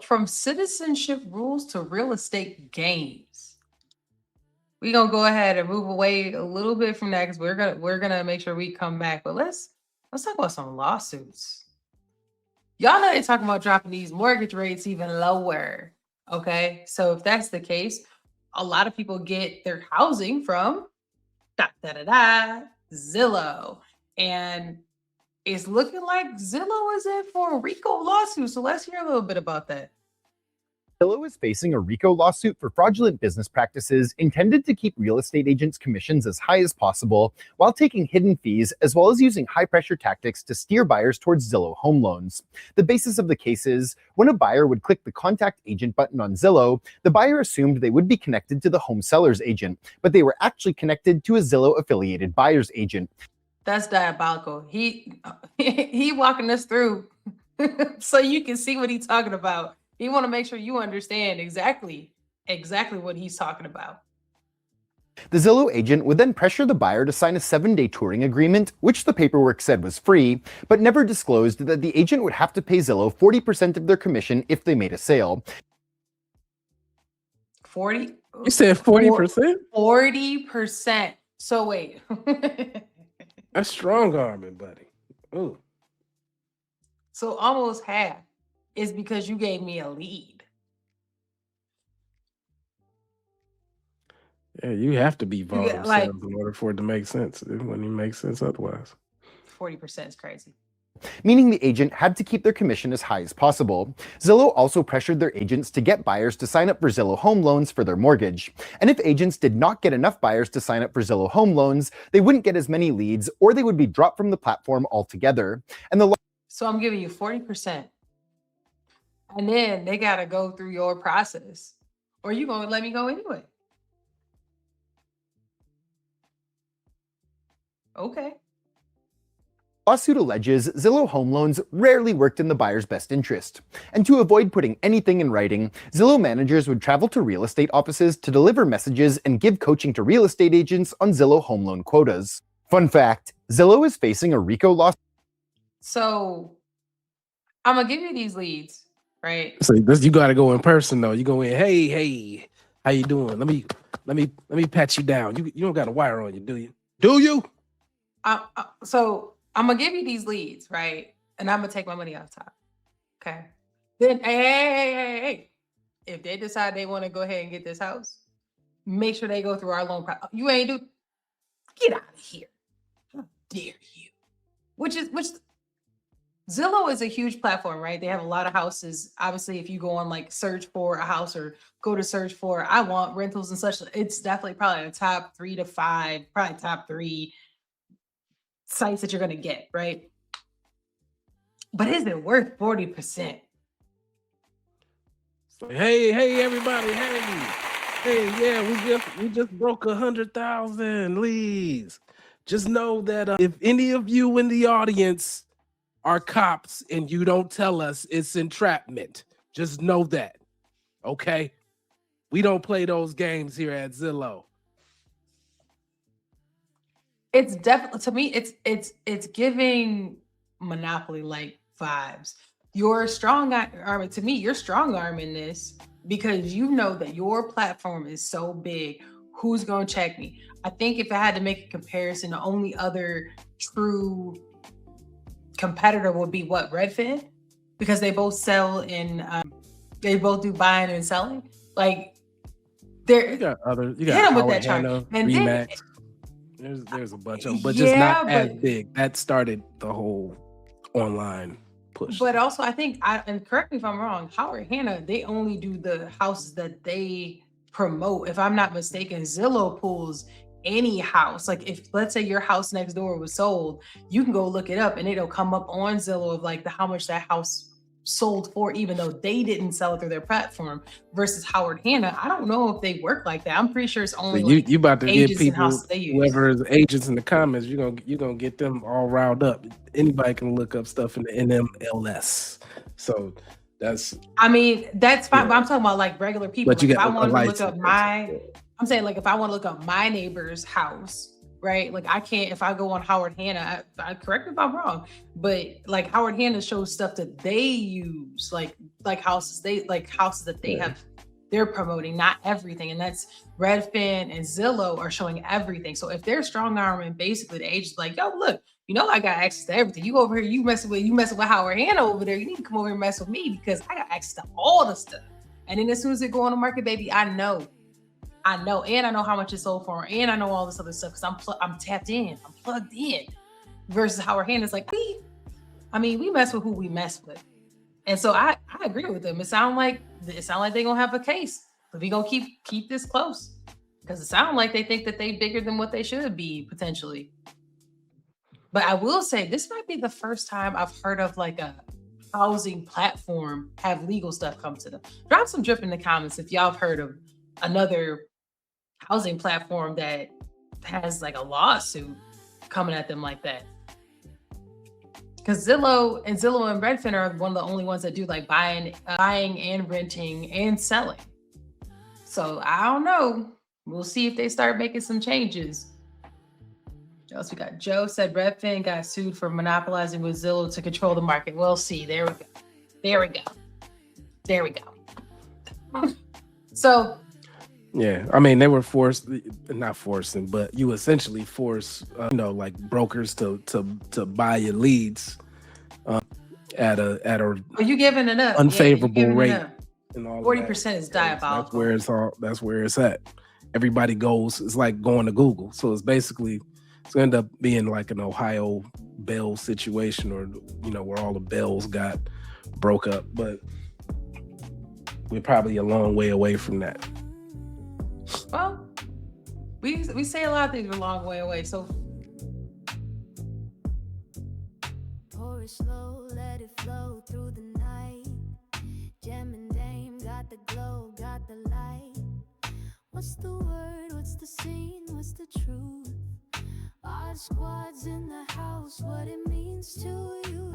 from citizenship rules to real estate games. We're gonna go ahead and move away a little bit from that because we're gonna make sure we come back. But let's talk about some lawsuits. Y'all know they're talking about dropping these mortgage rates even lower. Okay, so if that's the case, a lot of people get their housing from Zillow, and it's looking like Zillow is in for a RICO lawsuit. So let's hear a little bit about that. Zillow is facing a RICO lawsuit for fraudulent business practices intended to keep real estate agents' commissions as high as possible while taking hidden fees, as well as using high-pressure tactics to steer buyers towards Zillow home loans. The basis of the case is, when a buyer would click the Contact Agent button on Zillow, the buyer assumed they would be connected to the home seller's agent, but they were actually connected to a Zillow-affiliated buyer's agent. That's diabolical. He walking us through so you can see what he's talking about. You want to make sure you understand exactly what he's talking about. The Zillow agent would then pressure the buyer to sign a 7-day touring agreement, which the paperwork said was free, but never disclosed that the agent would have to pay Zillow 40% of their commission if they made a sale. 40? You said 40%? 40%. So wait. That's strong arming, buddy. Ooh. So almost half is because you gave me a lead. Yeah, you have to be volume like, sales in order for it to make sense. It wouldn't even make sense otherwise. 40% is crazy. Meaning the agent had to keep their commission as high as possible. Zillow also pressured their agents to get buyers to sign up for Zillow home loans for their mortgage. And if agents did not get enough buyers to sign up for Zillow home loans, they wouldn't get as many leads, or they would be dropped from the platform altogether. And so I'm giving you 40%. And then they got to go through your process, or you going to let me go anyway. Okay. lawsuit alleges Zillow home loans rarely worked in the buyer's best interest. And to avoid putting anything in writing, Zillow managers would travel to real estate offices to deliver messages and give coaching to real estate agents on Zillow home loan quotas. Fun fact, Zillow is facing a RICO lawsuit. So I'm going to give you these leads. Right. So this, you got to go in person though. You go in, hey, how you doing? Let me pat you down. You don't got a wire on you, do you? Do you? So I'm gonna give you these leads, right? And I'm gonna take my money off top. Okay. Then hey. If they decide they want to go ahead and get this house, make sure they go through our loan process. You ain't do. Get out of here! How dare you? Which Zillow is a huge platform, right? They have a lot of houses. Obviously, if you go on like search for a house or go to search for I want rentals and such, it's definitely probably the top 3 to 5, probably top 3 sites that you're going to get, right? But is it worth 40%? Hey, everybody, hey, yeah, we just broke 100,000 leads. Just know that if any of you in the audience are cops and you don't tell us, it's entrapment. Just know that, okay? We don't play those games here at Zillow. It's definitely, to me, it's giving monopoly like vibes. You're strong arm. To me, you're strong arming this because you know that your platform is so big. Who's going to check me? I think if I had to make a comparison, the only other true competitor would be what, Redfin, because they both sell in they both do buying and selling. Like you got with that chart and Remax. There's a bunch of them, but just not as big. That started the whole online push. But also, I think, and correct me if I'm wrong, Howard Hanna, they only do the houses that they promote. If I'm not mistaken, Zillow pulls any house. Like if, let's say your house next door was sold, you can go look it up and it'll come up on Zillow of like how much that house sold for, even though they didn't sell it through their platform. Versus Howard Hanna, I don't know if they work like that. I'm pretty sure it's only so you about to get people, whoever is agents in the comments, you're gonna get them all riled up. Anybody can look up stuff in the NMLS. So that's fine. Yeah. But I'm talking about like regular people. But if I want to look up I'm saying like if I want to look up my neighbor's house right? Like I can't, if I go on Howard Hanna, I correct me if I'm wrong, but like Howard Hanna shows stuff that they use, like houses that they Yeah. have, they're promoting, not everything. And that's Redfin and Zillow are showing everything. So if they're strong arming basically the agents, like, yo, look, you know I got access to everything. You over here, you messing with Howard Hanna over there. You need to come over here and mess with me because I got access to all the stuff. And then as soon as it go on the market, baby, I know, and I know how much it sold for, and I know all this other stuff because I'm tapped in, I'm plugged in. Versus Howard Hanna's like, we mess with who we mess with. And so I agree with them. It sounds like they're gonna have a case, but we gonna keep this close because it sounds like they think that they bigger than what they should be potentially. But I will say this might be the first time I've heard of like a housing platform have legal stuff come to them. Drop some drip in the comments if y'all have heard of another housing platform that has like a lawsuit coming at them like that. Because Zillow and Redfin are one of the only ones that do like buying and renting and selling. So I don't know. We'll see if they start making some changes. What else we got? Joe said Redfin got sued for monopolizing with Zillow to control the market. We'll see. There we go. There we go. So yeah, I mean, they were not forcing, but you essentially force, like brokers to buy your leads at a are you giving it up? unfavorable rate. And all 40% is diabolical. That's where it's at. Everybody goes. It's like going to Google. So it's basically it's gonna end up being like an Ohio Bell situation, or where all the Bells got broke up. But we're probably a long way away from that. Well, we say a lot of things are a long way away. So pour it slow, let it flow through the night. Gem and Dame got the glow, got the light. What's the word? What's the scene? What's the truth? Odd squads in the house, what it means to you.